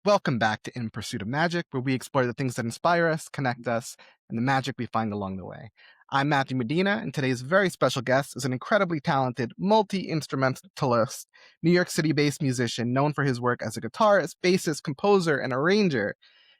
Welcome back to In Pursuit of Magic, where we explore the things that inspire us, connect us, and the magic we find along the way. I'm Matthew Medina, and today's very special guest is an incredibly talented, multi-instrumentalist, New York City-based musician known for his work as a guitarist, bassist, composer, and arranger.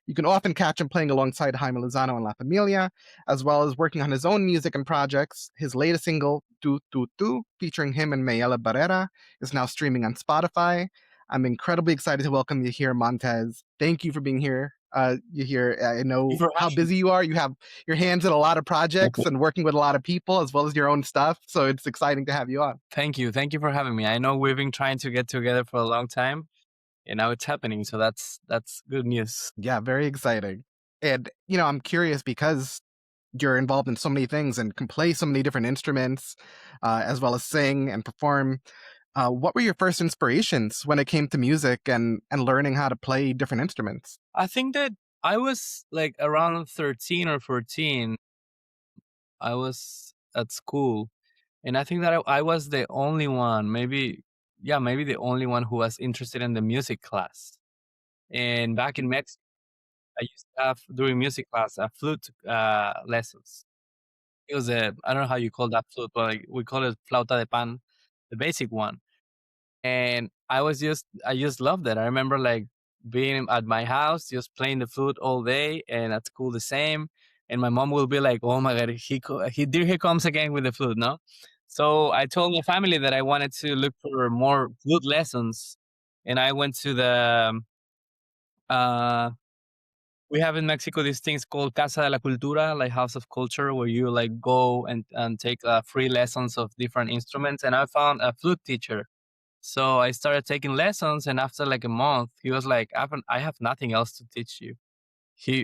You can often catch him playing alongside Jaime Lozano and La Familia, as well as working on his own music and projects. His latest single, Tu Tu Tu, featuring him and Mayela Barrera, is now streaming on Spotify. I'm incredibly excited to welcome Yahir Montes. Thank you for being here, Yahir. I You know for how having busy you are. You have your hands in a lot of projects me. and working with a lot of people, as well as your own stuff. So it's exciting to have you on. Thank you. Thank you for having me. I know we've been trying to get together for a long time, and now it's happening. So that's good news. Yeah, very exciting. And I'm curious because you're involved in so many things and can play so many different instruments, as well as sing and perform. What were your first inspirations when it came to music and learning how to play different instruments? I think that I was like around 13 or 14. I was at school, and I think that I was the only one, maybe the only one who was interested in the music class. And back in Mexico, I used to have during music class a flute lessons. It was I don't know how you call that flute, but like, we call it flauta de pan, the basic one. And I just loved it. I remember like being at my house, just playing the flute all day, and at school the same. And my mom will be like, "Oh my god, there he comes again with the flute," no? So I told my family that I wanted to look for more flute lessons, and I went to uh, we have in Mexico these things called Casa de la Cultura, like House of Culture, where you like go and take free lessons of different instruments. And I found a flute teacher, so I started taking lessons, and after like a month, he was like, I have nothing else to teach you."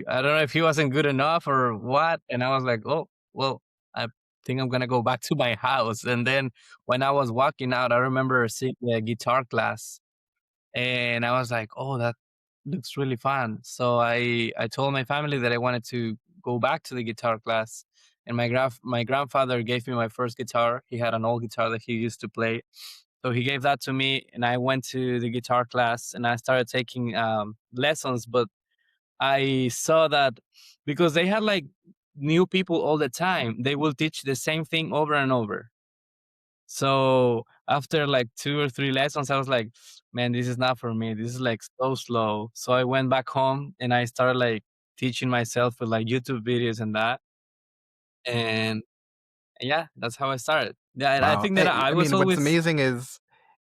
I don't know if he wasn't good enough or what. And I was like, oh, well, I think I'm going to go back to my house. And then when I was walking out, I remember seeing the guitar class, and I was like, oh, that looks really fun. So I told my family that I wanted to go back to the guitar class. And my grandfather gave me my first guitar. He had an old guitar that he used to play, so he gave that to me, and I went to the guitar class and I started taking lessons. But I saw that because they had like new people all the time, they will teach the same thing over and over. So after like 2 or 3 lessons, I was like, man, this is not for me. This is like so slow. So I went back home and I started like teaching myself with like YouTube videos and that. And yeah, that's how I started. Yeah, and I Wow. think that I I was mean, what's always amazing is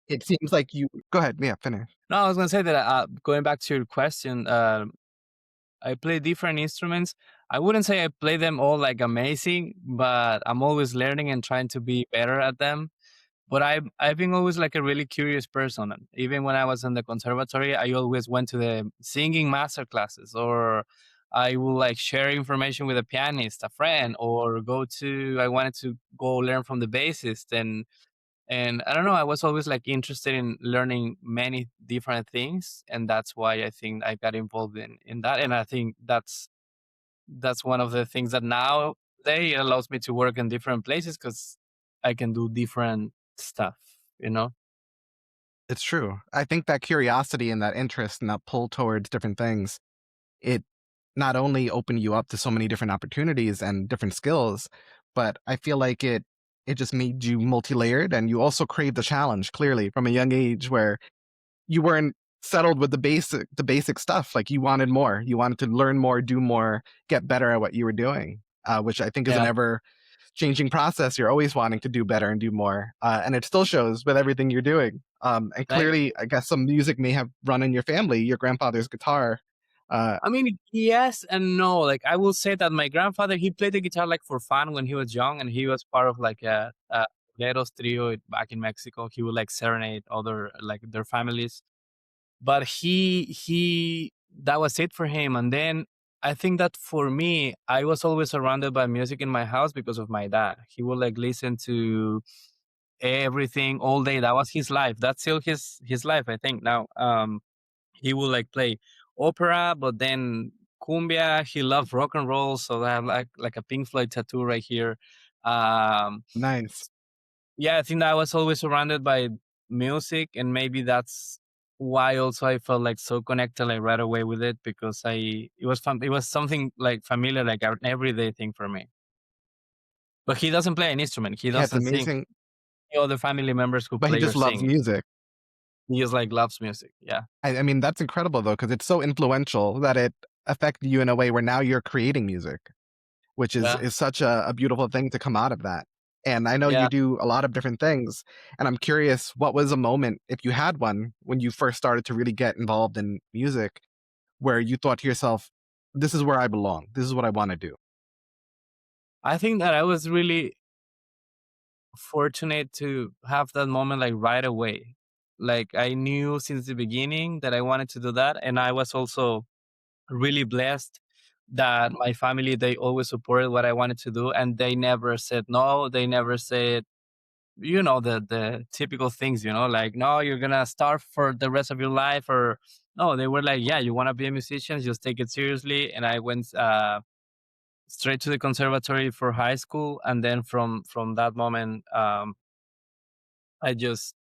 it seems like you go ahead. Yeah, finish. no, I was gonna say that going back to your question, I play different instruments. I wouldn't say I play them all like amazing, but I'm always learning and trying to be better at them. But I've been always like a really curious person. And even when I was in the conservatory, I always went to the singing master classes, or I will like share information with a pianist, a friend, or I wanted to go learn from the bassist. And I don't know, I was always like interested in learning many different things, and that's why I think I got involved in that. And I think that's one of the things that now they allows me to work in different places because I can do different stuff, you know? It's true. I think that curiosity and that interest and that pull towards different things, it not only opened you up to so many different opportunities and different skills, but I feel like it just made you multi-layered and you also craved the challenge clearly from a young age where you weren't settled with the basic stuff. Like you wanted more. You wanted to learn more, do more, get better at what you were doing, which I think is an Yeah. ever changing process. You're always wanting to do better and do more, and it still shows with everything you're doing. And Like, clearly, I guess some music may have run in your family. Your grandfather's guitar. Uh, I mean, yes and no. Like, I will say that my grandfather, he played the guitar like for fun when he was young, and he was part of like a Leros trio back in Mexico. He would like serenade other like their families, but he that was it for him. And then I think that for me, I was always surrounded by music in my house because of my dad. He would like listen to everything all day. That was his life. That's still his life, I think now. He would like play opera, but then cumbia. He loved rock and roll, so I have like a Pink Floyd tattoo right here. um nice. yeah, I think that I was always surrounded by music, and maybe that's why also I felt like so connected like right away with it because it was something like familiar, like an everyday thing for me. But he doesn't play an instrument. He Yeah, it's doesn't sing. amazing, The other family members who but he play or just loves sing. music. He just like loves music. Yeah. I mean, that's incredible though, because it's so influential that it affected you in a way where now you're creating music, which is Yeah. is such a beautiful thing to come out of that. And I know you Yeah. do a lot of different things, and I'm curious, what was a moment, if you had one, when you first started to really get involved in music, where you thought to yourself, "This is where I belong. This is what I wanna do." I think that I was really fortunate to have that moment like right away. Like I knew since the beginning that I wanted to do that. And I was also really blessed that my family, they always supported what I wanted to do. And they never said no. They never said, the typical things, like, no, you're gonna starve for the rest of your life, or no, they were like, yeah, you want to be a musician, just take it seriously. And I went straight to the conservatory for high school, and then from that moment, I just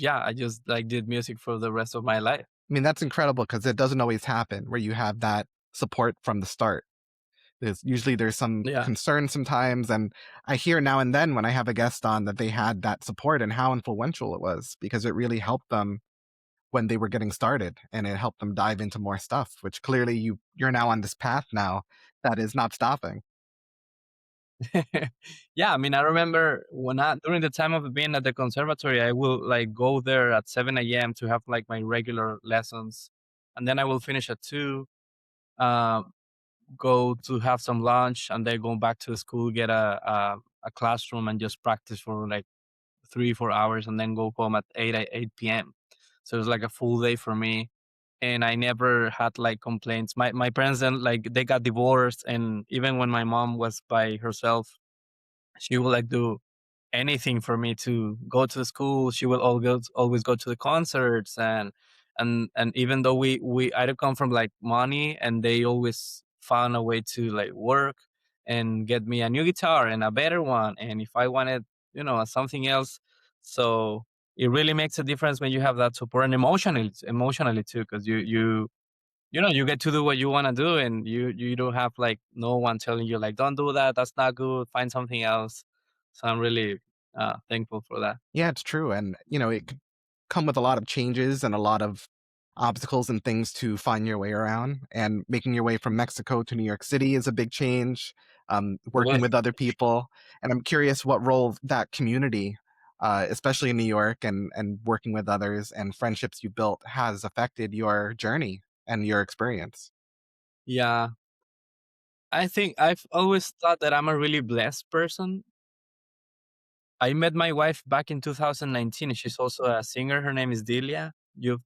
I just like did music for the rest of my life. I mean, that's incredible because it doesn't always happen where you have that support from the start. There's some Yeah. concern sometimes, and I hear now and then when I have a guest on that they had that support and how influential it was because it really helped them when they were getting started, and it helped them dive into more stuff, which clearly you're now on this path now that is not stopping. Yeah, I mean, I remember when I during the time of being at the conservatory, I will like go there at 7 a.m. to have like my regular lessons, and then I will finish at 2, um, go to have some lunch, and then go back to school, get a classroom, and just practice for like 3 4 hours, and then go home at 8 p.m. So it was like a full day for me, and I never had like complaints. My parents then like they got divorced, and even when my mom was by herself, she would like do anything for me to go to school. She will always go to the concerts, and even though we I don't come from like money, and they always found a way to like work and get me a new guitar and a better one. And if I wanted, something else, so it really makes a difference when you have that support, and emotionally too, because you get to do what you want to do, and you don't have like no one telling you like, don't do that, that's not good, find something else. So I'm really thankful for that. Yeah, it's true, and, it could come with a lot of changes and a lot of obstacles and things to find your way around, and making your way from Mexico to New York City is a big change, working Well, with other people, and I'm curious what role that community, especially in New York and working with others and friendships you built has affected your journey and your experience. yeah, I think I've always thought that I'm a really blessed person. I met my wife back in 2019. She's also a singer. Her name is Delia.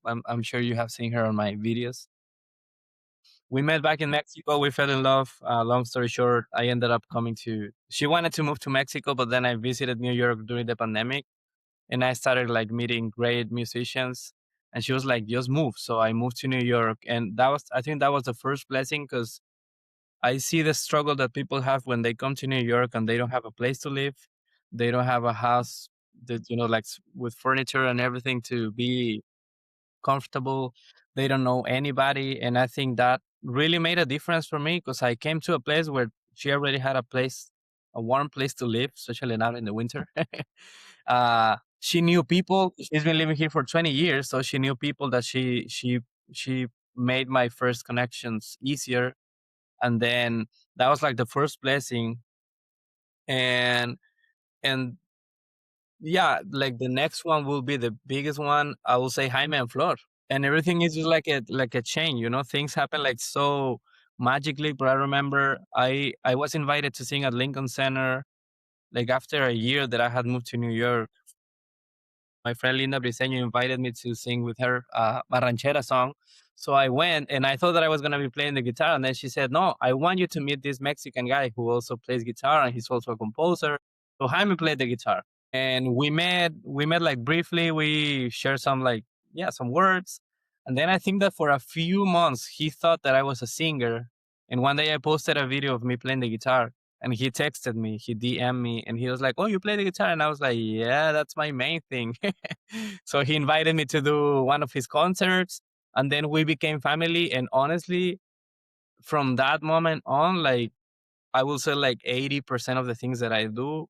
I'm sure you have seen her on my videos. We met back in Mexico. We fell in love. Long story short, I ended up coming to. She wanted to move to Mexico, but then I visited New York during the pandemic, and I started like meeting great musicians. And she was like, "Just move." So I moved to New York, and I think that was the first blessing because I see the struggle that people have when they come to New York and they don't have a place to live. They don't have a house that, like with furniture and everything to be comfortable. They don't know anybody. And I think that really made a difference for me because I came to a place where she already had a warm place to live, especially now in the winter. She knew people. She's been living here for 20 years. So she knew people that she made my first connections easier. And then that was like the first blessing. And and yeah, like the next one will be the biggest one. I will say Jaime and Flor. And everything is just like a chain, things happen like so magically. But I remember I was invited to sing at Lincoln Center like after a year that I had moved to New York. My friend Linda Briseño invited me to sing with her a ranchera song. So I went, and I thought that I was going to be playing the guitar. And then she said, "No, I want you to meet this Mexican guy who also plays guitar, and he's also a composer." So Jaime played the guitar. And we met like briefly. We shared some like, yeah, some words. And then I think that for a few months, he thought that I was a singer. And one day I posted a video of me playing the guitar. and he texted me, he DM me, and he was like, "Oh, you play the guitar?" And I was like, "Yeah, that's my main thing." So he invited me to do one of his concerts, and then we became family. And honestly, from that moment on, like I will say, like 80% of the things that I do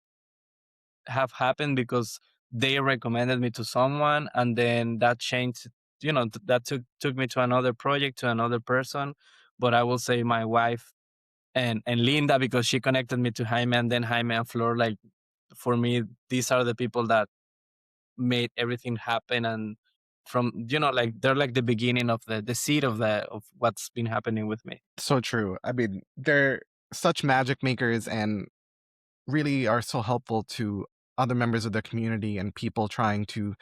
have happened because they recommended me to someone, and then that changed. That took me to another project, to another person. But I will say my wife and Linda, because she connected me to Jaime, and then Jaime and Flor. Like for me, these are the people that made everything happen, and from like they're like the beginning of the seed of what's been happening with me. So true. I mean, they're such magic makers and really are so helpful to other members of their community and people trying to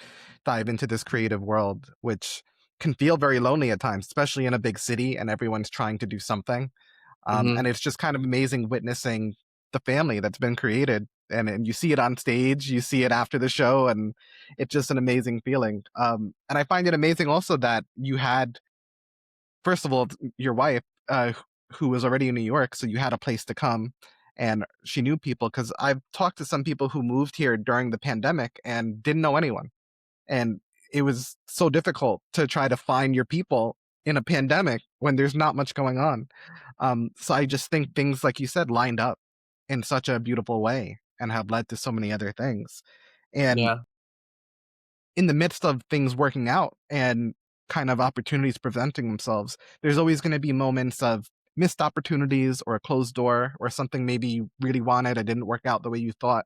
dive into this creative world, which can feel very lonely at times, especially in a big city and everyone's trying to do something. Hmm. And it's just kind of amazing witnessing the family that's been created. And you see it on stage, you see it after the show, and it's just an amazing feeling. And I find it amazing also that you had, first of all, your wife, who was already in New York, so you had a place to come, and she knew people. Because I've talked to some people who moved here during the pandemic and didn't know anyone, and it was so difficult to try to find your people in a pandemic when there's not much going on. So I just think things, like you said, lined up in such a beautiful way and have led to so many other things. And Yeah. in the midst of things working out and kind of opportunities presenting themselves, there's always going to be moments of missed opportunities or a closed door or something maybe you really wanted and didn't work out the way you thought.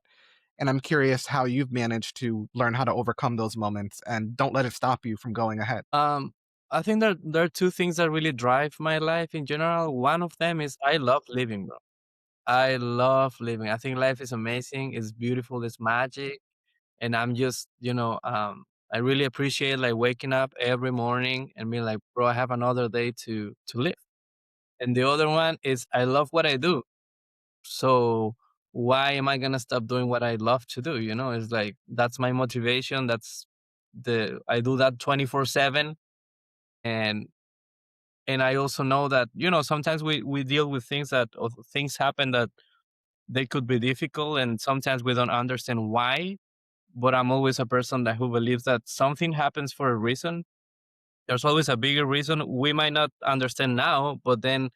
And I'm curious how you've managed to learn how to overcome those moments and don't let it stop you from going ahead. Um, I think there are two things that really drive my life in general. One of them is I love living, bro. I love living. I think life is amazing. It's beautiful. It's magic. And I'm just, I really appreciate like waking up every morning and being like, bro, I have another day to live. And the other one is I love what I do. So why am I gonna stop doing what I love to do? It's like that's my motivation. That's the I do that 24/7. And I also know that, sometimes we deal with things that or things happen that they could be difficult, and sometimes we don't understand why. But I'm always a person that who believes that something happens for a reason. There's always a bigger reason. We might not understand now, but then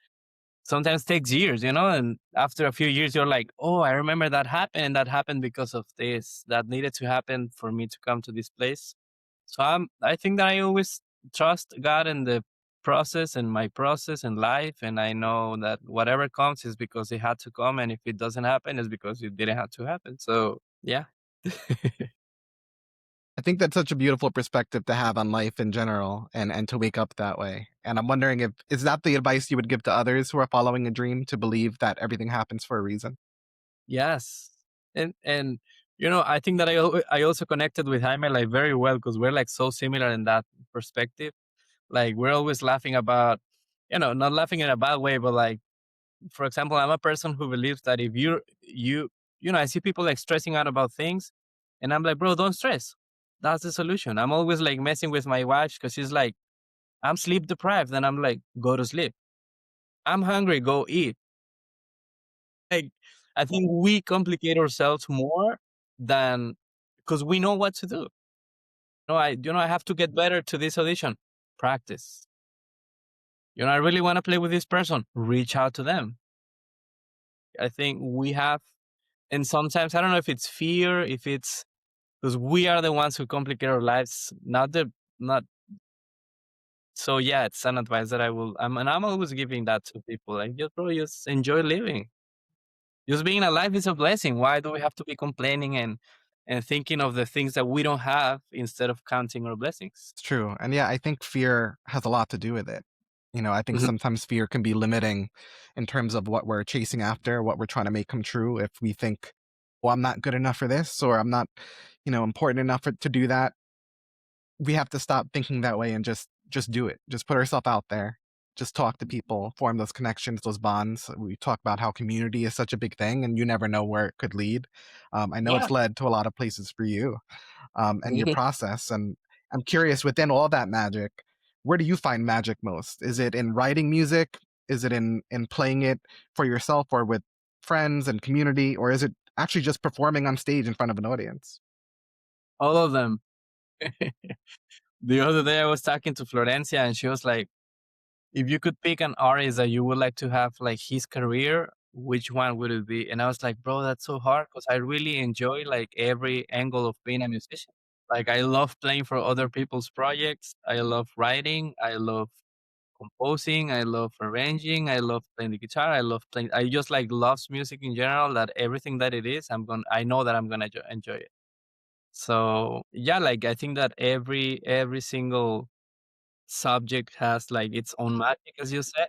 sometimes takes years, and after a few years you're like, oh, I remember that happened, and that happened because of this that needed to happen for me to come to this place. So I think that I always trust God in the process and my process in life, and I know that whatever comes is because it had to come, and if it doesn't happen, it's because it didn't have to happen. So yeah. I think that's such a beautiful perspective to have on life in general and to wake up that way. And I'm wondering, if is that the advice you would give to others who are following a dream, to believe that everything happens for a reason? Yes. And I think that I also connected with Jaime like very well because we're like so similar in that perspective. Like we're always laughing about, not laughing in a bad way, but like for example, I'm a person who believes that if I see people like stressing out about things, and I'm like, bro, don't stress. That's the solution. I'm always like messing with my wife because she's like, I'm sleep deprived, and I'm like, go to sleep. I'm hungry, go eat. Like, I think we complicate ourselves more than because we know what to do. I have to get better to this audition. Practice. I really want to play with this person. Reach out to them. I think we have, and sometimes I don't know if it's fear, if it's because we are the ones who complicate our lives, not. So yeah, it's an advice that I'm always giving that to people. Like, just bro, just enjoy living. Just being alive is a blessing. Why do we have to be complaining and thinking of the things that we don't have instead of counting our blessings? It's true. And yeah, I think fear has a lot to do with it. I think Mhm. sometimes fear can be limiting in terms of what we're chasing after, what we're trying to make come true. If we think, well, I'm not good enough for this, or I'm not, important enough to do that, we have to stop thinking that way and just do it. Just put ourselves out there. Just talk to people, form those connections, those bonds. We talk about how community is such a big thing, and you never know where it could lead. I know Yeah. it's led to a lot of places for you, and your Mhm. process. And I'm curious, within all that magic, where do you find magic most? Is it in writing music? Is it in playing it for yourself or with friends and community, or is it actually just performing on stage in front of an audience? All of them. The other day I was talking to Florencia and she was like, if you could pick an artist that you would like to have like his career, which one would it be? And I was like, bro, that's so hard because I really enjoy like every angle of being a musician. Like I love playing for other people's projects. I love writing. I love composing. I love arranging. I love playing the guitar. I love playing. I just like loves music in general. That everything that it is, I know that I'm gonna enjoy it. So yeah, like I think that every single subject has like its own magic, as you said,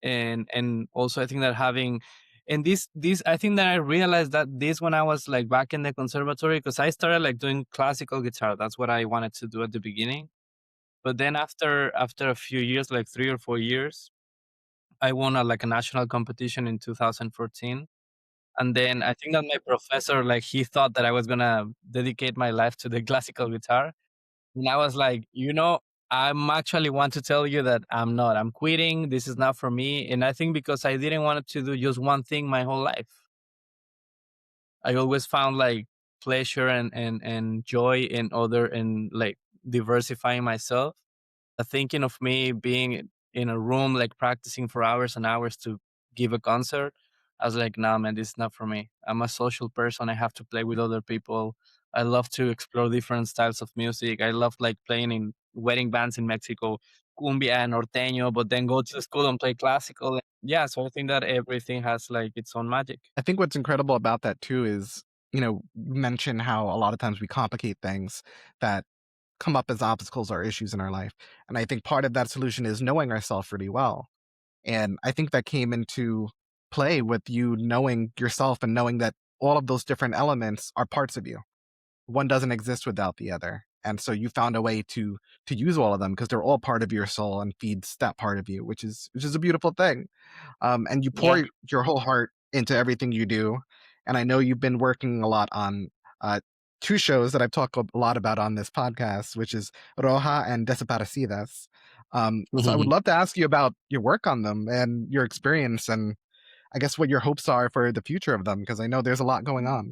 and also I think that having and this I think that I realized that this when I was like back in the conservatory because I started like doing classical guitar. That's what I wanted to do at the beginning. But then after a few years, like 3 or 4 years, I won like a national competition in 2014. And then I think that my professor, like he thought that I was gonna dedicate my life to the classical guitar. And I was like, I'm actually want to tell you that I'm not. I'm quitting. This is not for me. And I think because I didn't want to do just one thing my whole life. I always found like pleasure and joy in other and like diversifying myself. Thinking of me being in a room like practicing for hours and hours to give a concert, I was like, nah, man, this is not for me. I'm a social person. I have to play with other people. I love to explore different styles of music. I love like playing in wedding bands in Mexico, cumbia and norteño, but then go to school and play classical. Yeah, so I think that everything has like its own magic. I think what's incredible about that too is, you mention how a lot of times we complicate things that come up as obstacles or issues in our life. And I think part of that solution is knowing ourselves really well. And I think that came into play with you knowing yourself and knowing that all of those different elements are parts of you. One doesn't exist without the other. And so you found a way to use all of them because they're all part of your soul and feeds that part of you, which is a beautiful thing. And you Yeah. pour your whole heart into everything you do. And I know you've been working a lot on uh, two shows that I've talked a lot about on this podcast, which is Roja and Desaparecidas. So I would love to ask you about your work on them and your experience, and I guess what your hopes are for the future of them, because I know there's a lot going on.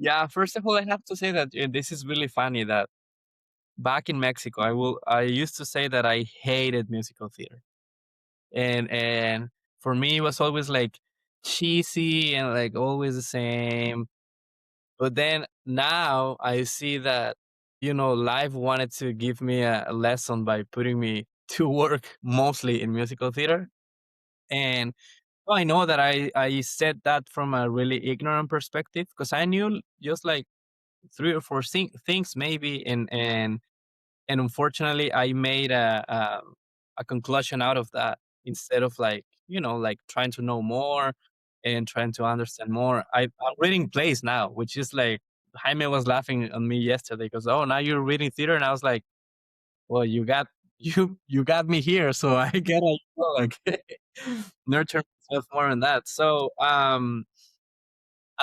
Yeah, first of all, I have to say that this is really funny that back in Mexico, I used to say that I hated musical theater. And for me it was always like cheesy and like always the same. But then now I see that life wanted to give me a lesson by putting me to work mostly in musical theater. And I know that I said that from a really ignorant perspective because I knew just like three or four things maybe, and unfortunately I made a conclusion out of that instead of like like trying to know more and trying to understand more. I'm reading plays now, which is like Jaime was laughing at me yesterday because, oh, now you're reading theater, and I was like, well, you got me here, so I gotta like nurture myself more on that. So and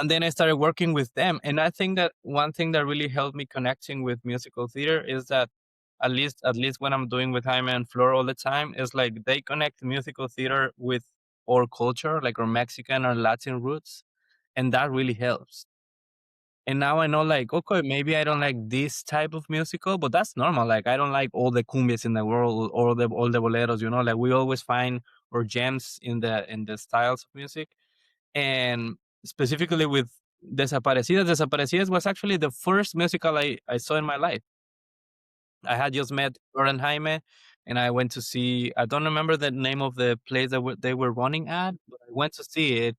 then I started working with them. And I think that one thing that really helped me connecting with musical theater is that at least when I'm doing with Jaime and Flor all the time, is like they connect musical theater with our culture, like our Mexican or Latin roots. And that really helps. And now I know like, okay, maybe I don't like this type of musical, but that's normal. Like I don't like all the cumbias in the world or all the boleros, like we always find our gems in the styles of music. And specifically with Desaparecidas was actually the first musical I saw in my life. I had just met Flor Jaime, and I went to see. I don't remember the name of the place that they were running at, but I went to see it,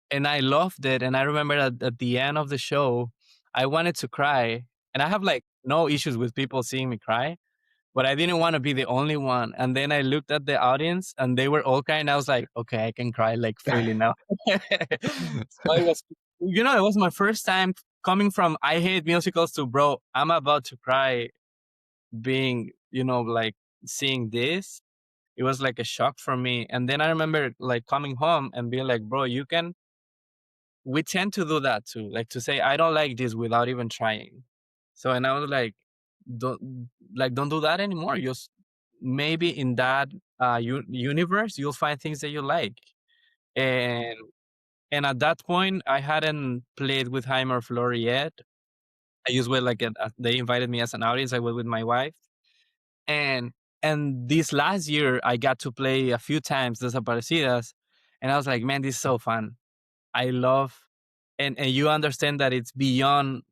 and I loved it. And I remember at the end of the show, I wanted to cry, and I have like no issues with people seeing me cry, but I didn't want to be the only one. And then I looked at the audience and they were all crying. I was like, okay, I can cry like freely now. So it was my first time coming from I hate musicals to bro, I'm about to cry being, like seeing this. It was like a shock for me. And then I remember like coming home and being like, bro, we tend to do that too, like to say, I don't like this without even trying. So, and I was like, don't do that anymore. Just maybe in that universe, you'll find things that you like. and at that point, I hadn't played with Heimer Fleur yet. I just went like they invited me as an audience. I went with my wife, and this last year I got to play a few times Desaparecidas, and I was like, man, this is so fun. I love, and you understand that it's beyond,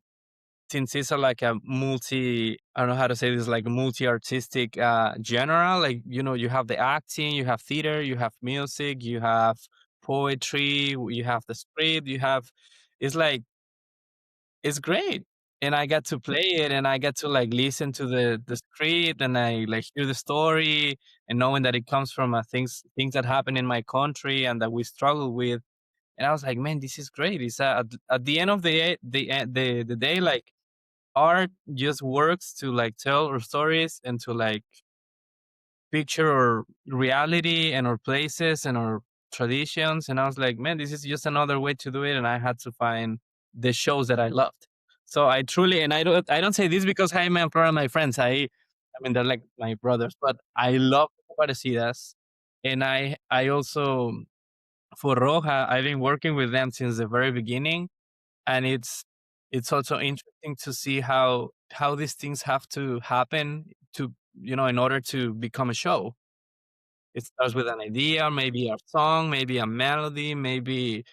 since it's a, like a multi, I don't know how to say this, like multi artistic genre. Like, you know, you have the acting, you have theater, you have music, you have poetry, you have the script, you have, it's like, it's great. And I got to play it, and I get to like listen to the script, and I like hear the story, and knowing that it comes from things that happen in my country and that we struggle with. And I was like, man, this is great. It's at the end of the day, like art just works to like tell our stories and to like picture our reality and our places and our traditions. And I was like, man, this is just another way to do it. And I had to find the shows that I loved. So I truly, and I don't say this because Jaime and Flora are my friends. I mean, they're like my brothers, but I love Parecidas. And I also, for Roja, I've been working with them since the very beginning, and it's also interesting to see how these things have to happen to, you know, in order to become a show. It starts with an idea, maybe a song, maybe a melody, maybe,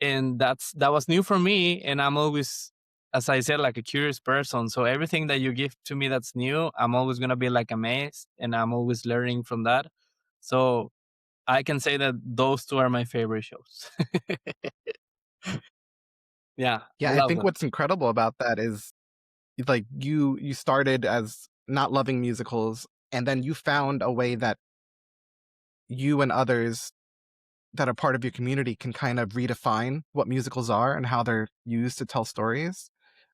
and that was new for me. And I'm always, as I said, like a curious person. So everything that you give to me that's new, I'm always gonna be like amazed, and I'm always learning from that. So I can say that those two are my favorite shows. Yeah, I Yeah, I love think them. what's incredible about that is like you started as not loving musicals, and then you found a way that you and others that are part of your community can kind of redefine what musicals are and how they're used to tell stories,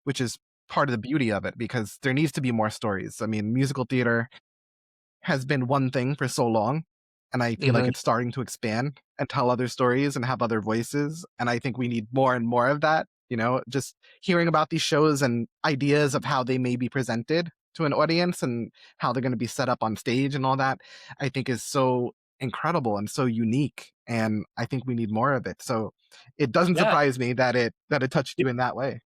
which is part of the beauty of it because there needs to be more stories. I mean, musical theater has been one thing for so long, and I feel like Mhm. it's starting to expand and tell other stories and have other voices, and I think we need more and more of that, you know, just hearing about these shows and ideas of how they may be presented to an audience and how they're gonna be set up on stage and all that, I think is so incredible and so unique, and I think we need more of it, so it doesn't Yeah. surprise me that it touched you in that way.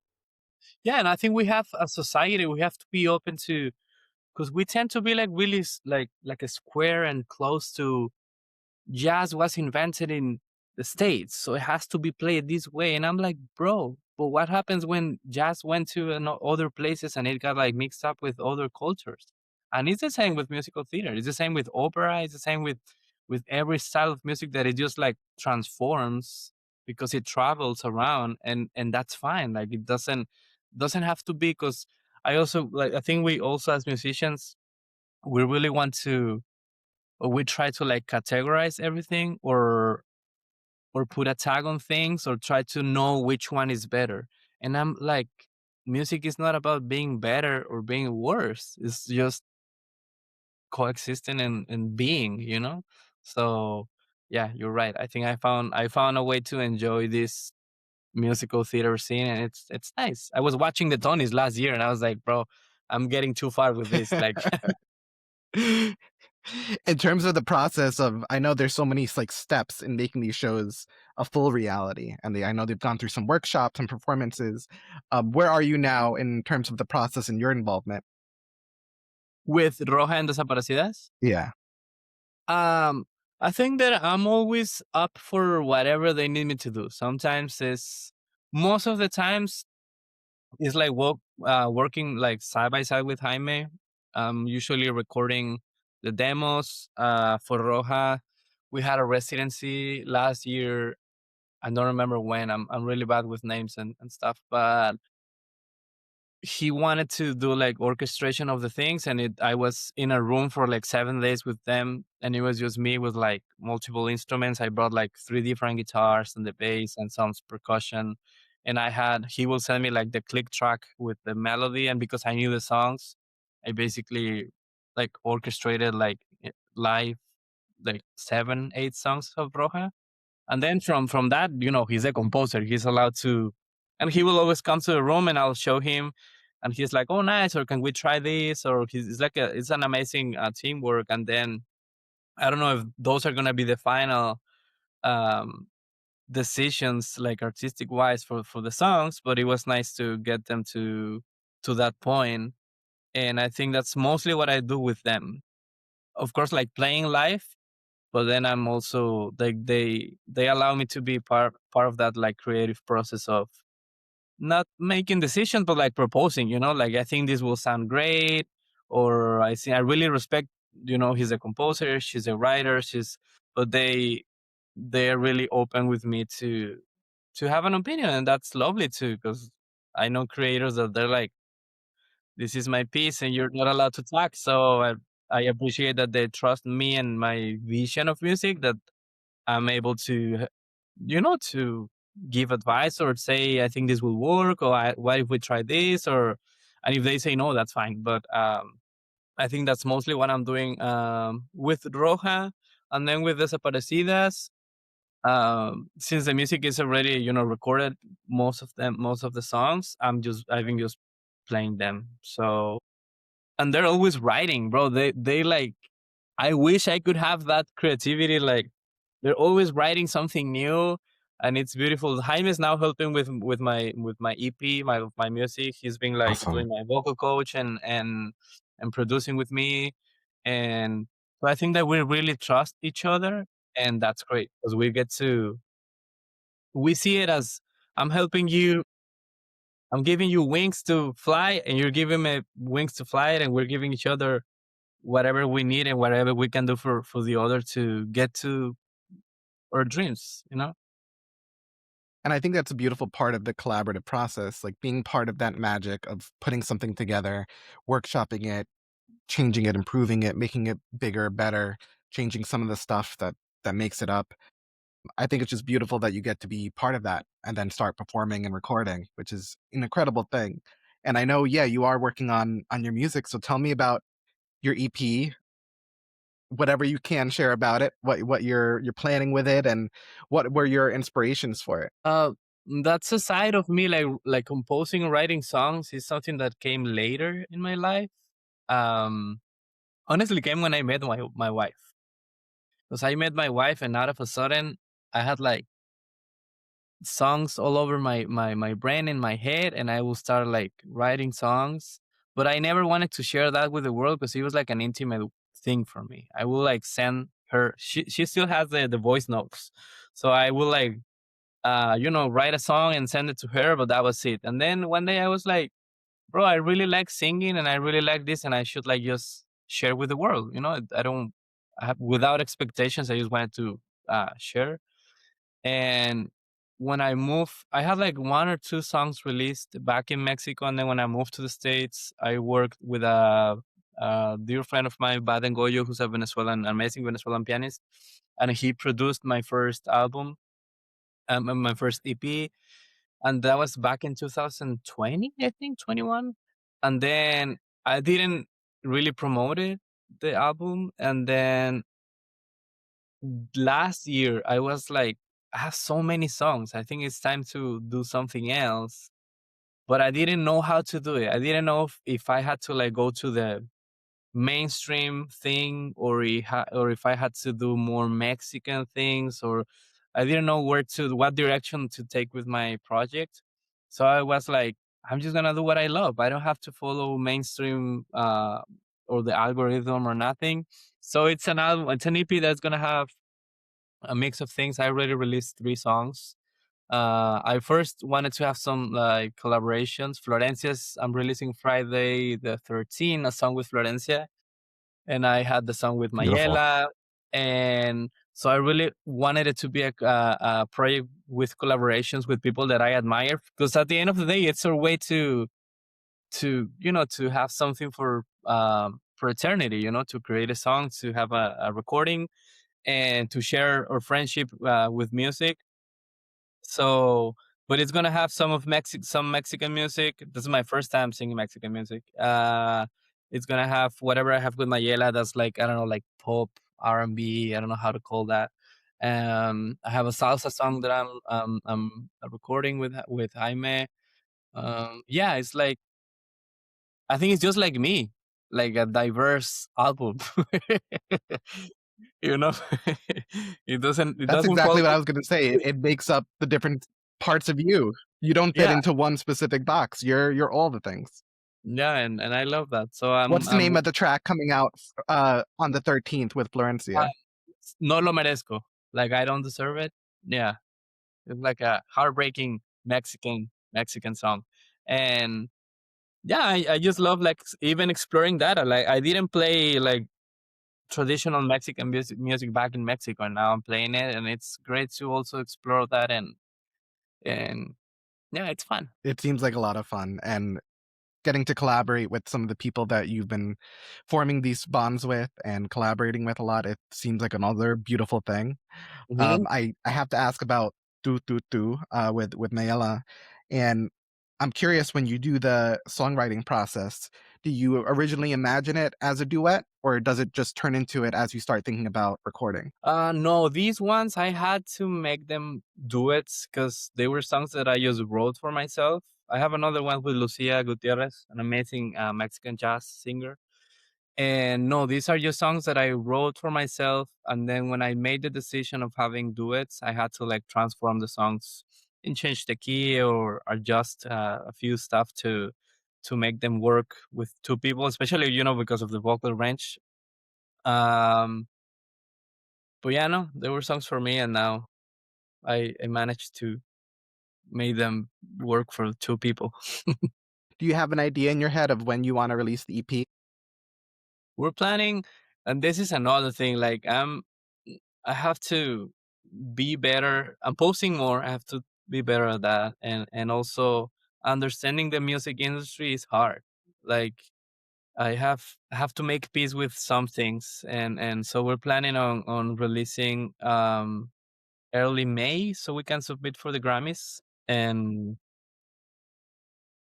Yeah, and I think we have a society, we have to be open to, because we tend to be like really like a square and close to jazz was invented in the States, so it has to be played this way. And I'm like, bro, but what happens when jazz went to other places and it got like mixed up with other cultures? And it's the same with musical theater. It's the same with opera. It's the same with every style of music that it just like transforms because it travels around, and that's fine. Like it doesn't have to be, because I also like, I think we also as musicians, we really want to, or we try to like categorize everything, or put a tag on things, or try to know which one is better. And I'm like, music is not about being better or being worse. It's just coexisting and being, you know? So yeah, you're right. I think I found a way to enjoy this musical theater scene, and it's nice. I was watching the Tonys last year and I was like, bro, I'm getting too far with this. Like In terms of the process of I know there's so many like steps in making these shows a full reality, and I know they've gone through some workshops and performances. Where are you now in terms of the process and your involvement? with Roja and Desaparecidas. Yeah. Um, I think that I'm always up for whatever they need me to do. Sometimes most of the times it's like working like side by side with Jaime. Usually recording the demos. For Roja, we had a residency last year. I don't remember when. I'm really bad with names and stuff, but he wanted to do like orchestration of the things, and I was in a room for like 7 days with them, and it was just me with like multiple instruments. I brought like three different guitars and the bass and some percussion, and he will send me like the click track with the melody, and because I knew the songs, I basically like orchestrated like live like 7 8 songs of Roja. And then from that, you know, he's a composer. He's allowed to, and he will always come to the room, and I'll show him, and he's like, "Oh, nice," or "Can we try this?" Or it's like it's an amazing teamwork. And then I don't know if those are gonna be the final. Um, decisions like artistic wise for the songs, but it was nice to get them to that point. And I think that's mostly what I do with them. Of course, like playing live, but then I'm also like they allow me to be part of that like creative process of not making decisions, but like proposing, like I think this will sound great, or I think I really respect, he's a composer, she's a writer, but they're really open with me to have an opinion, and that's lovely too, because I know creators that they're like, this is my piece, and you're not allowed to talk. So I appreciate that they trust me and my vision of music, that I'm able to give advice or say, I think this will work, or what if we try this, and if they say no, that's fine. But I think that's mostly what I'm doing with Roja, and then with Desaparecidas. Since the music is already, recorded, most of the songs, I've been just playing them. So, and they're always writing, bro. They like, I wish I could have that creativity. Like, they're always writing something new, and it's beautiful. Jaime is now helping with my EP, my music. He's been like doing Awesome. my vocal coach and producing with me, and so I think that we really trust each other, and that's great because we see it as, I'm helping you, I'm giving you wings to fly, and you're giving me wings to fly it, and we're giving each other whatever we need and whatever we can do for the other to get to our dreams. And I think that's a beautiful part of the collaborative process, like being part of that magic of putting something together, workshopping it, changing it, improving it, making it bigger, better, changing some of the stuff that makes it up. I think it's just beautiful that you get to be part of that and then start performing and recording, which is an incredible thing. And I know, yeah, you are working on your music. So tell me about your EP, whatever you can share about it, what you're planning with it, and what were your inspirations for it. Uh, that's a side of me, like composing and writing songs is something that came later in my life. Um, Honestly, came when I met my wife. Because I met my wife, and out of a sudden, I had like songs all over my brain and my head, and I will start like writing songs. But I never wanted to share that with the world because it was like an intimate thing for me. I will like send her. She still has the voice notes, so I will like write a song and send it to her, but that was it. And then one day I was like, bro, I really like singing and I really like this, and I should like just share with the world. I don't, without expectations, I just wanted to share. And when I moved, I had like one or two songs released back in Mexico. And then when I moved to the States, I worked with a dear friend of mine, Baden Goyo, who's a amazing Venezuelan pianist. And he produced my first album, and my first EP, and that was back in 2020, I think, 21. And then I didn't really promote it, the album. And then last year, I was like, I have so many songs. I think it's time to do something else. But I didn't know how to do it. I didn't know if I had to like go to the mainstream thing, or if I had to do more Mexican things, or I didn't know what direction to take with my project. So I was like, I'm just gonna do what I love. I don't have to follow mainstream or the algorithm or nothing. So it's an album, it's an EP that's gonna have a mix of things. I already released 3 songs. I first wanted to have some like collaborations. Florencia's, I'm releasing Friday the 13th, a song with Florencia, and I had the song with Beautiful. Mayela. And so I really wanted it to be a project with collaborations with people that I admire, because at the end of the day, it's our way to have something for eternity, to create a song, to have a recording, and to share our friendship with music. So, but it's gonna have some Mexican music. This is my first time singing Mexican music. It's gonna have whatever I have with Mayela. That's like, I don't know, like pop R&B. I don't know how to call that. I have a salsa song that I'm recording with Jaime. Yeah, it's like, I think it's just like me, like a diverse album. you know, it That's doesn't fall. exactly what I was gonna say. It makes up the different parts of you. You don't fit Yeah, into one specific box. You're all the things. yeah, and I love that. So What's the I'm name of the track coming out on the 13th with uh, Florencia? no lo merezco. Like I don't deserve it. Yeah, it's like a heartbreaking Mexican song, and yeah, I just love like even exploring that. Like I didn't play like traditional Mexican music back in Mexico, and now I'm playing it, and it's great to also explore that and yeah, it's fun. It seems like a lot of fun, and getting to collaborate with some of the people that you've been forming these bonds with and collaborating with a lot, it seems like another beautiful thing. Mhm. I have to ask about "Tu Tu Tu" with Mayela, and I'm curious when you do the songwriting process, do you originally imagine it as a duet, or does it just turn into it as you start thinking about recording? No, these ones I had to make them duets because they were songs that I just wrote for myself. I have another one with Lucia Gutierrez, an amazing Mexican jazz singer. And no, these are just songs that I wrote for myself. And then when I made the decision of having duets, I had to like transform the songs and change the key or adjust a few stuff to make them work with two people, especially because of the vocal range. Um, but yeah, no, they were songs for me, and now I managed to make them work for two people. Do you have an idea in your head of when you wanna release the EP? We're planning, and this is another thing. Like I have to be better. I'm posting more. I have to be better at that, and also understanding the music industry is hard. Like I have to make peace with some things, and so we're planning on releasing early May so we can submit for the Grammys and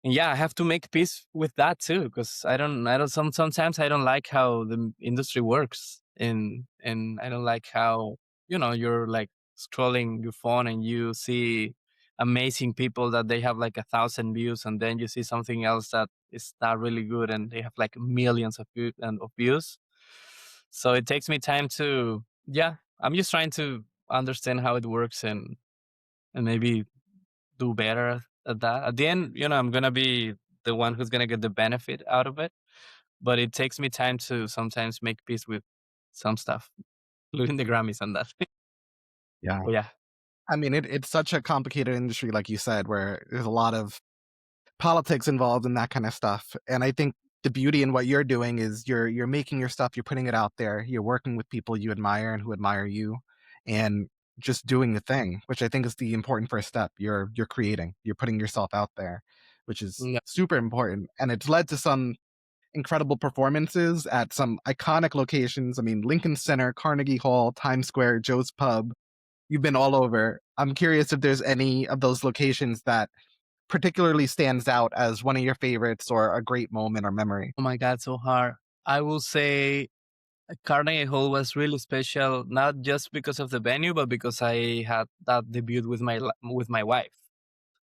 yeah, I have to make peace with that too, because I don't sometimes I don't like how the industry works, and I don't like how you're like scrolling your phone and you see amazing people that they have like 1,000 views, and then you see something else that is not really good, and they have like millions of views. So it takes me time to yeah. I'm just trying to understand how it works and maybe do better at that. At the end, I'm gonna be the one who's gonna get the benefit out of it. But it takes me time to sometimes make peace with some stuff, including the Grammys and that. Yeah. But yeah, I mean, it's such a complicated industry, like you said, where there's a lot of politics involved in that kind of stuff. And I think the beauty in what you're doing is you're making your stuff, you're putting it out there, you're working with people you admire and who admire you, and just doing the thing, which I think is the important first step. You're creating, you're putting yourself out there, which is yeah. super important. And it's led to some incredible performances at some iconic locations. I mean, Lincoln Center, Carnegie Hall, Times Square, Joe's Pub. You've been all over. I'm curious if there's any of those locations that particularly stands out as one of your favorites or a great moment or memory? Oh my God, so hard. I will say Carnegie Hall was really special, not just because of the venue, but because I had that debut with with my wife.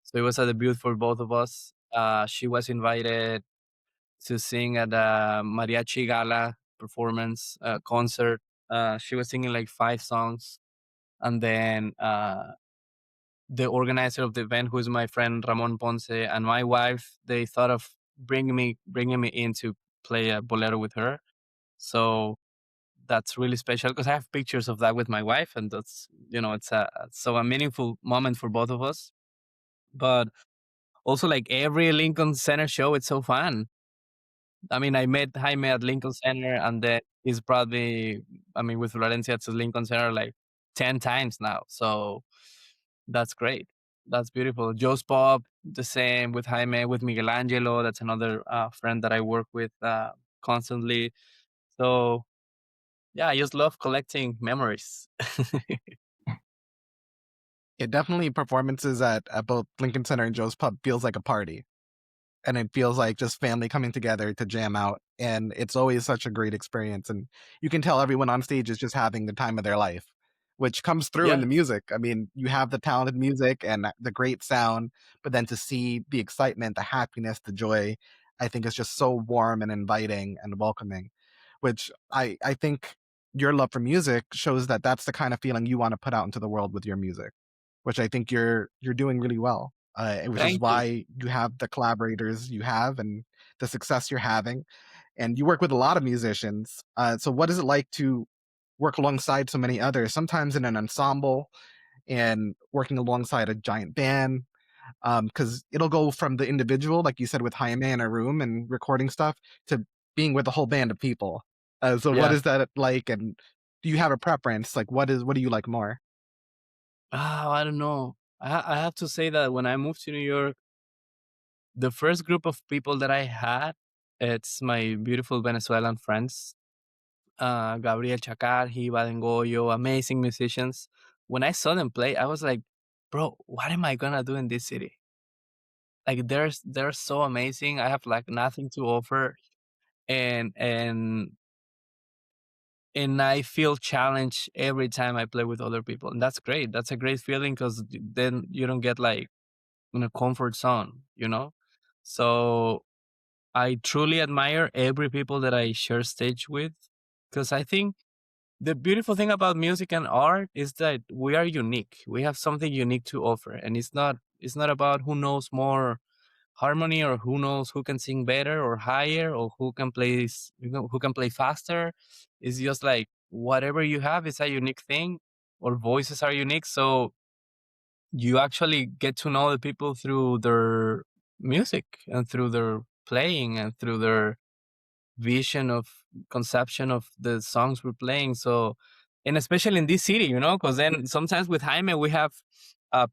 So it was a debut for both of us. She was invited to sing at a mariachi gala performance concert. She was singing like 5 songs, and then the organizer of the event, who is my friend Ramon Ponce, and my wife, they thought of bringing me in to play a bolero with her. So that's really special because I have pictures of that with my wife, and that's it's a meaningful moment for both of us. But also, like every Lincoln Center show, it's so fun. I mean, I met Jaime at Lincoln Center, and then he's brought me, I mean, with Florencia to Lincoln Center like 10 times now. So that's great. That's beautiful. Joe's Pop, the same with Jaime, with Miguel Angelo. That's another friend that I work with constantly. So yeah, I just love collecting memories. It definitely performances at both Lincoln Center and Joe's Pub feels like a party. And it feels like just family coming together to jam out. And it's always such a great experience. And you can tell everyone on stage is just having the time of their life, which comes through in Yeah. the music. I mean, you have the talented music and the great sound, but then to see the excitement, the happiness, the joy, I think is just so warm and inviting and welcoming, which I think your love for music shows that that's the kind of feeling you want to put out into the world with your music, which I think you're doing really well. Which is Thank you. why you have the collaborators you have and the success you're having, and you work with a lot of musicians. So what is it like to work alongside so many others? Sometimes in an ensemble and working alongside a giant band, because it'll go from the individual, like you said, with Jaime in a room and recording stuff, to being with a whole band of people. So what Yeah. is that like? And do you have a preference? Like, what do you like more? I don't know. I have to say that when I moved to New York, the first group of people that I had, it's my beautiful Venezuelan friends, Gabriel Chacar, Hiva Dengoyo, amazing musicians. When I saw them play, I was like, bro, what am I gonna do in this city? Like they're so amazing. I have like nothing to offer, and and I feel challenged every time I play with other people, and that's great. That's a great feeling because then you don't get like in a comfort zone, you know. So I truly admire every people that I share stage with, because I think the beautiful thing about music and art is that we are unique. We have something unique to offer, and it's not about who knows more harmony or who knows who can sing better or higher or who can play faster. It's just like whatever you have is a unique thing. Or voices are unique, so you actually get to know the people through their music and through their playing and through their vision of conception of the songs we're playing. So, and especially in this city, because then sometimes with Jaime we have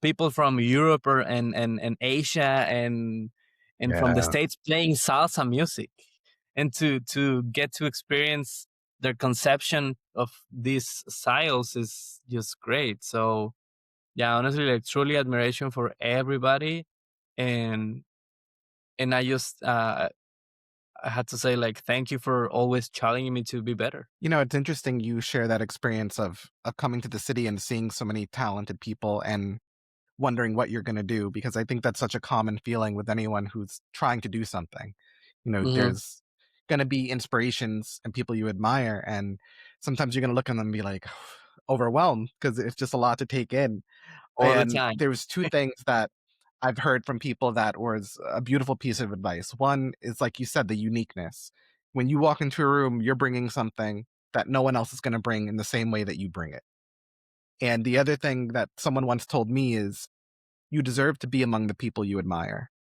people from Europe and Asia and from the Yeah. States playing salsa music, and to get to experience their conception of these styles is just great. So yeah, honestly, like truly admiration for everybody, and and I just I had to say like thank you for always challenging me to be better. It's interesting you share that experience of coming to the city and seeing so many talented people and wondering what you're going to do, because I think that's such a common feeling with anyone who's trying to do something. Hmm. There's going to be inspirations and people you admire, and sometimes you're going to look at them and be like overwhelmed because it's just a lot to take in. All the And time. there's two things that I've heard from people that was a beautiful piece of advice. One is, like you said, the uniqueness. When you walk into a room, you're bringing something that no one else is going to bring in the same way that you bring it. And the other thing that someone once told me is, you deserve to be among the people you admire.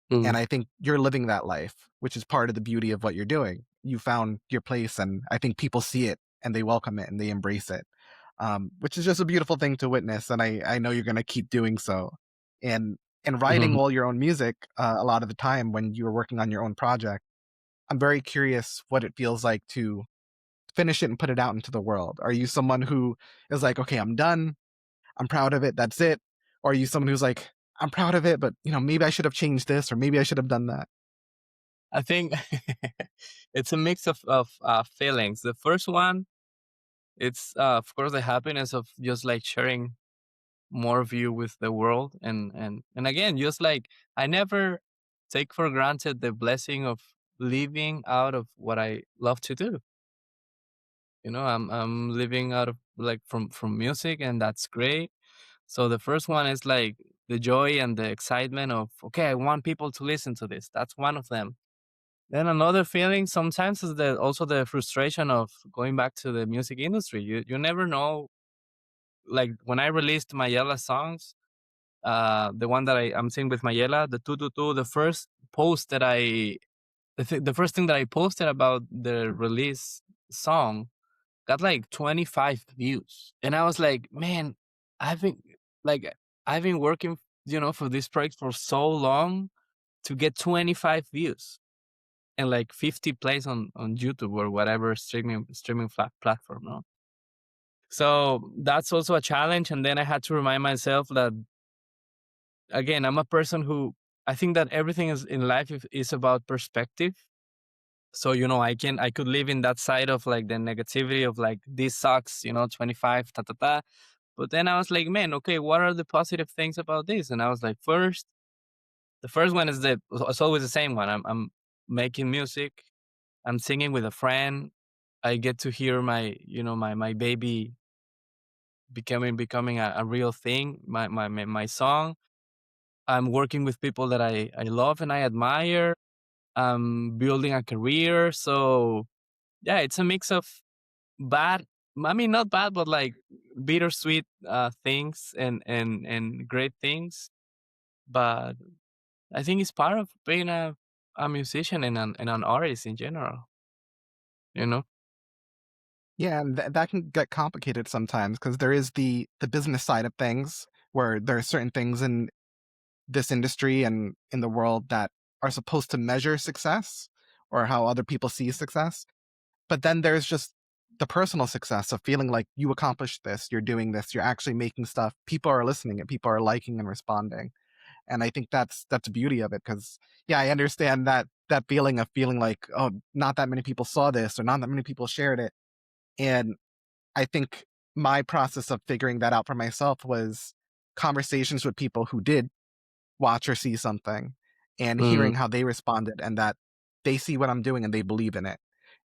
And Mhm. I think you're living that life, which is part of the beauty of what you're doing. You found your place, and I think people see it and they welcome it and they embrace it, which is just a beautiful thing to witness. And I know you're going to keep doing so. And writing Mhm. all your own music, a lot of the time when you're working on your own project, I'm very curious what it feels like to finish it and put it out into the world. Are you someone who is like, okay, I'm done, I'm proud of it. That's it. Or are you someone who's like, I'm proud of it, but maybe I should have changed this, or maybe I should have done that. I think it's a mix of feelings. The first one, it's of course the happiness of just like sharing more of you with the world, and again, just like I never take for granted the blessing of living out of what I love to do. I'm living out of like from music, and that's great. So the first one is like the joy and the excitement of, okay, I want people to listen to this. That's one of them. Then another feeling sometimes is also the frustration of going back to the music industry. You never know. Like when I released Mayela songs, the one that I'm singing with Mayela, the two two two, the first post that the first thing that I posted about the release song got like 25 views. And I was like, man, I've been like I've been working, for this project for so long to get 25 views and like 50 plays on YouTube or whatever streaming platform, no? So that's also a challenge. And then I had to remind myself that again, I'm a person who I think that everything is in life is about perspective. So, I could live in that side of like the negativity of like this sucks, 25, ta ta ta. But then I was like, man, okay, what are the positive things about this? And I was like, the first one is it's always the same one. I'm making music. I'm singing with a friend. I get to hear my, my baby becoming a real thing, my song. I'm working with people that I love and I admire. I'm building a career. So yeah, it's a mix of bad, I mean, not bad, but like bittersweet things and great things. But I think it's part of being a musician and an artist in general, you know? Yeah, and that can get complicated sometimes because there is the business side of things where there are certain things in this industry and in the world that are supposed to measure success or how other people see success. But then there's just the personal success of feeling like you accomplished this, you're doing this, you're actually making stuff, people are listening and people are liking and responding. And I think that's the beauty of it because yeah, I understand that feeling of feeling like, oh, not that many people saw this or not that many people shared it. And I think my process of figuring that out for myself was conversations with people who did watch or see something and Mm, hearing how they responded and that they see what I'm doing and they believe in it.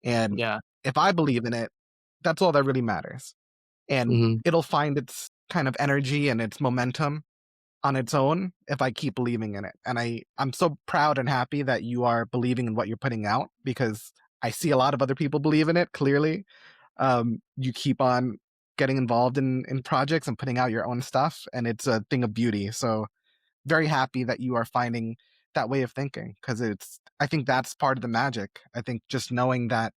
And yeah. if I believe in it, that's all that really matters. And Mhm. it'll find its kind of energy and its momentum on its own if I keep believing in it. And I'm so proud and happy that you are believing in what you're putting out because I see a lot of other people believe in it clearly. You keep on getting involved in projects and putting out your own stuff and it's a thing of beauty. So very happy that you are finding that way of thinking because it's I think that's part of the magic. I think just knowing that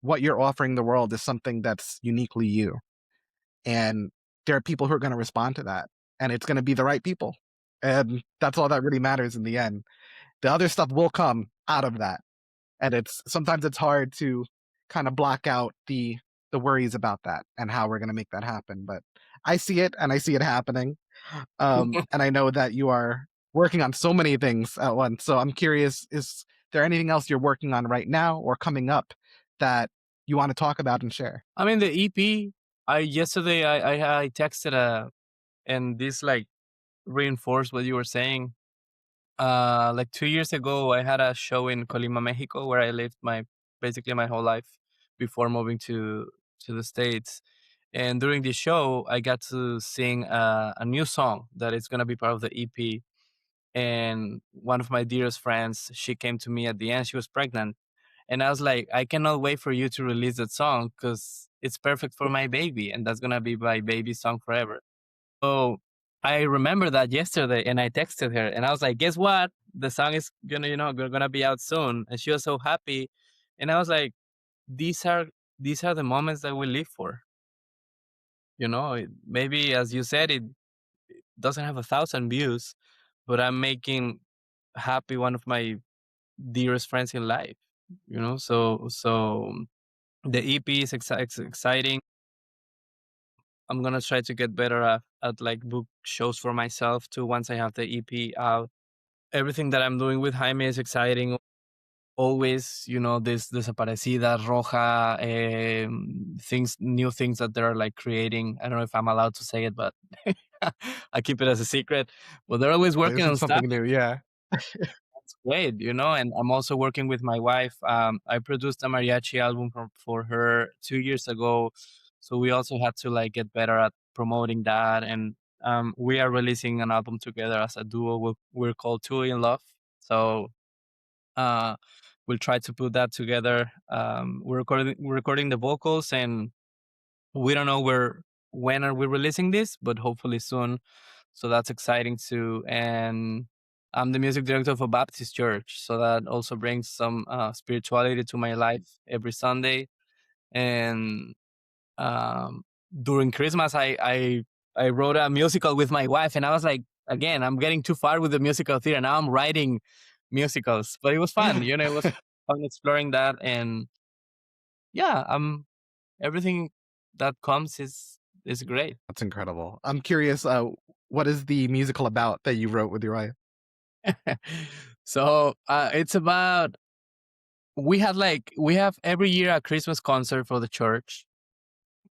what you're offering the world is something that's uniquely you. And there are people who are going to respond to that. And it's going to be the right people. And that's all that really matters in the end. The other stuff will come out of that. And it's sometimes it's hard to kind of block out the worries about that and how we're going to make that happen. But I see it and I see it happening. And I know that you are working on so many things at once. So I'm curious, is there anything else you're working on right now or coming up that you want to talk about and share? I mean, the EP, I yesterday I texted, and this, like, reinforced what you were saying. Like 2 years ago, I had a show in Colima, Mexico, where I lived basically my whole life before moving to the States. And during the show, I got to sing a new song that is gonna be part of the EP. And one of my dearest friends, she came to me at the end. She was pregnant, and I was like, I cannot wait for you to release that song because it's perfect for my baby, and that's gonna be my baby song forever. So I remember that yesterday, and I texted her, and I was like, "Guess what? The song is gonna be out soon." And she was so happy, and I was like, "These are these are the moments that we live for." Maybe as you said, it doesn't have 1,000 views, but I'm making happy one of my dearest friends in life. So the EP is exciting. I'm gonna try to get better at like book shows for myself too once I have the EP out. Everything that I'm doing with Jaime is exciting. Always, this desaparecida roja things, new things that they're like creating. I don't know if I'm allowed to say it, but I keep it as a secret. But they're always working This is on stuff. something new, yeah. It's great, and I'm also working with my wife. I produced a mariachi album for her 2 years ago, so we also had to like get better at promoting that. And we are releasing an album together as a duo. We're called Two in Love. So uh, we'll try to put that together. We're recording the vocals, and we don't know when are we releasing this, but hopefully soon. So that's exciting too. And I'm the music director of a Baptist church, so that also brings some spirituality to my life every Sunday. And um, during Christmas, I wrote a musical with my wife, and I was like, again, I'm getting too far with the musical theater. Now I'm writing musicals, but it was fun. It was fun exploring that. And yeah, everything that comes is great. That's incredible. I'm curious, what is the musical about that you wrote with your wife? So it's about we have every year a Christmas concert for the church,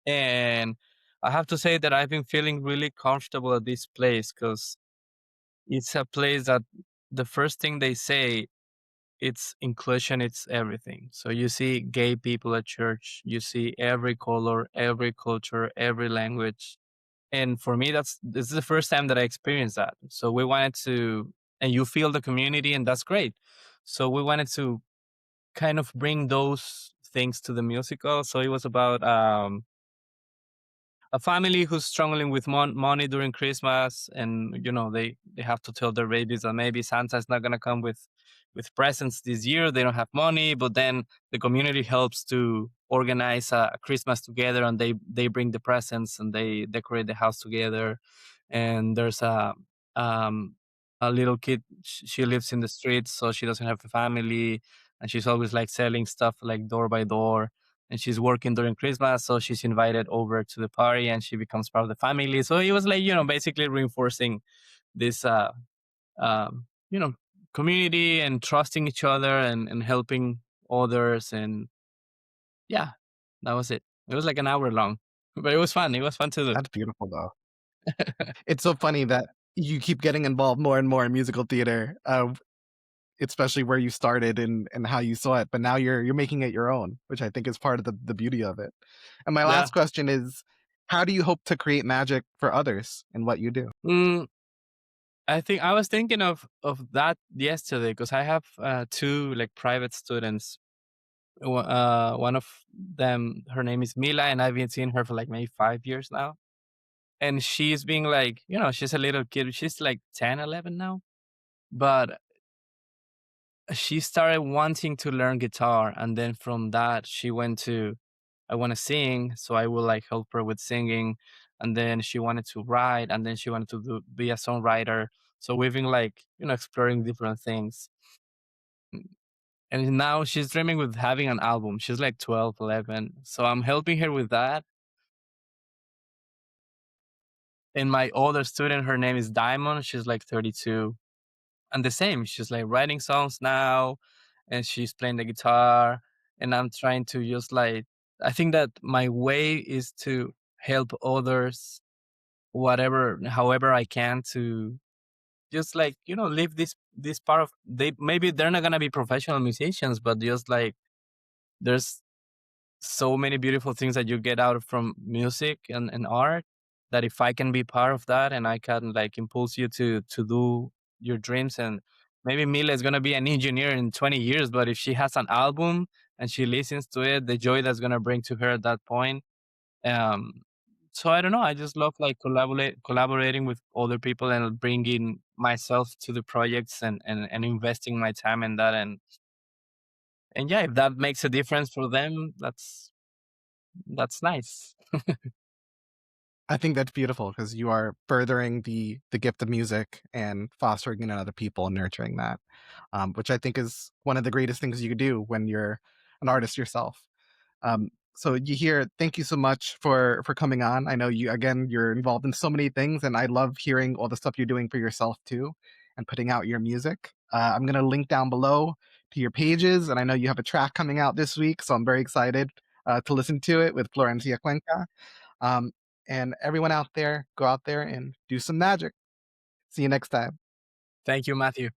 and I have to say that I've been feeling really comfortable at this place because it's a place that the first thing they say it's inclusion, it's everything. So you see gay people at church, you see every color, every culture, every language. And for me, this is the first time that I experienced that. So we wanted to, and you feel the community, and that's great. So we wanted to kind of bring those things to the musical. So it was about a family who's struggling with money during Christmas, and they have to tell their babies that maybe Santa's not gonna come with presents this year. They don't have money, but then the community helps to organize a Christmas together, and they bring the presents and they decorate the house together. And there's um, a little kid. She lives in the streets, so she doesn't have a family, and she's always like selling stuff like door by door, and she's working during Christmas, so she's invited over to the party and she becomes part of the family. So it was like, basically reinforcing this you know, community and trusting each other and helping others. And yeah, that was it. It was like an hour long. But it was fun. It was fun to That's beautiful, though. do. It's so funny that you keep getting involved more and more in musical theater, especially where you started and how you saw it, but now you're making it your own, which I think is part of the beauty of it. And my Yeah. last question is, how do you hope to create magic for others in what you do? Mm, I think I was thinking of that yesterday because I have two like private students. One of them, her name is Mila, and I've been seeing her for like maybe 5 years now. And she's being like, she's a little kid. She's like 10, 11 now. But she started wanting to learn guitar. And then from that, she went to, I want to sing. So I will like help her with singing. And then she wanted to write. And then she wanted to be a songwriter. So we've been like, exploring different things. And now she's dreaming with having an album. She's like 12, 11. So I'm helping her with that. And my older student, her name is Diamond. She's like 32. And the same, she's like writing songs now and she's playing the guitar. And I'm trying to just like, I think that my way is to help others, however I can, to just like, live this part of, they maybe they're not gonna be professional musicians, but just like there's so many beautiful things that you get out from music and art, that if I can be part of that and I can like impulse you to do your dreams. And maybe Mila is gonna be an engineer in 20 years, but if she has an album and she listens to it, the joy that's gonna bring to her at that point. Um, so I don't know. I just love like collaborating with other people and bringing myself to the projects and investing my time in that. And yeah, if that makes a difference for them, that's nice. I think that's beautiful because you are furthering the gift of music and fostering it in other people and nurturing that, which I think is one of the greatest things you could do when you're an artist yourself. So Yahir, thank you so much for coming on. I know you're involved in so many things, and I love hearing all the stuff you're doing for yourself too, and putting out your music. I'm gonna link down below to your pages, and I know you have a track coming out this week, so I'm very excited to listen to it with Florencia Cuenca. Um, and everyone out there, go out there and do some magic. See you next time. Thank you, Matthew.